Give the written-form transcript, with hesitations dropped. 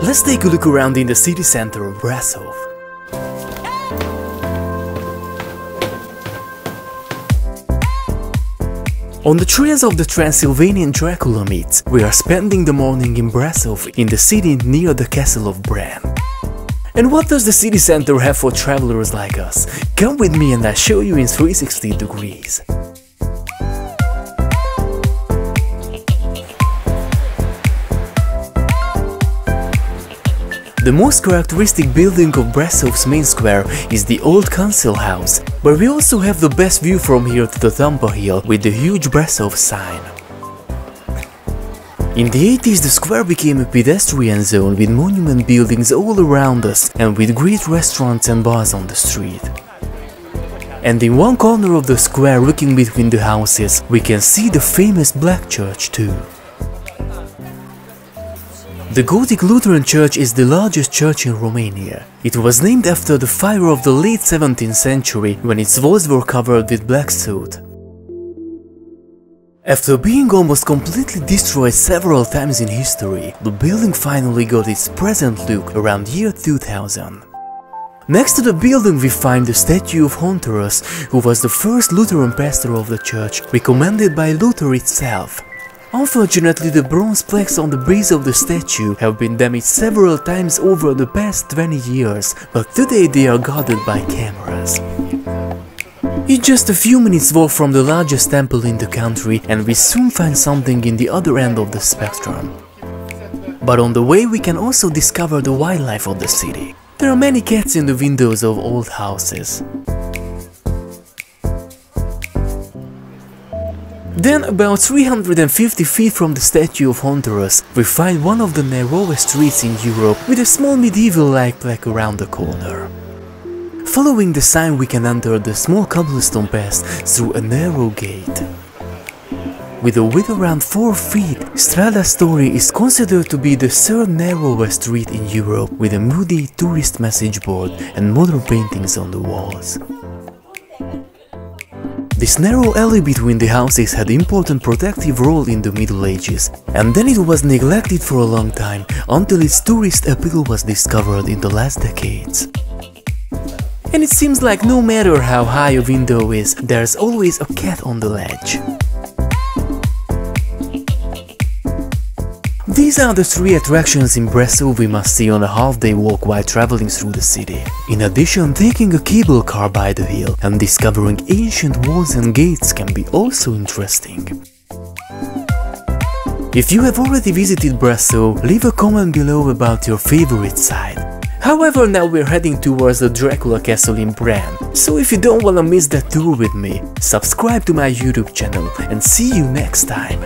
Let's take a look around in the city center of Brasov. On the trails of the Transylvanian Dracula myths, we are spending the morning in Brasov in the city near the castle of Bran. And what does the city center have for travelers like us? Come with me and I'll show you in 360 degrees. The most characteristic building of Brasov's main square is the old council house, but we also have the best view from here to the Tampa Hill with the huge Brasov sign. In the 80s, the square became a pedestrian zone with monument buildings all around us and with great restaurants and bars on the street. And in one corner of the square, looking between the houses, we can see the famous Black Church too. The Gothic Lutheran Church is the largest church in Romania. It was named after the fire of the late 17th century when its walls were covered with black soot. After being almost completely destroyed several times in history, the building finally got its present look around year 2000. Next to the building we find the statue of Honterus, who was the first Lutheran pastor of the church, recommended by Luther itself. Unfortunately, the bronze plaques on the base of the statue have been damaged several times over the past 20 years, but today they are guarded by cameras. It's just a few minutes walk from the largest temple in the country, and we soon find something in the other end of the spectrum. But on the way we can also discover the wildlife of the city. There are many cats in the windows of old houses. Then, about 350 feet from the statue of Honterus, we find one of the narrowest streets in Europe with a small medieval-like plaque around the corner. Following the sign we can enter the small cobblestone path through a narrow gate. With a width around 4 feet, Strada Sforii is considered to be the third narrowest street in Europe with a moody tourist message board and modern paintings on the walls. This narrow alley between the houses had an important protective role in the Middle Ages, and then it was neglected for a long time until its tourist appeal was discovered in the last decades. And it seems like no matter how high a window is, there's always a cat on the ledge. These are the 3 attractions in Brasov we must see on a half-day walk while traveling through the city. In addition, taking a cable car by the hill and discovering ancient walls and gates can be also interesting. If you have already visited Brasov, leave a comment below about your favorite side. However, now we're heading towards the Dracula castle in Bran, so if you don't wanna miss that tour with me, subscribe to my YouTube channel and see you next time.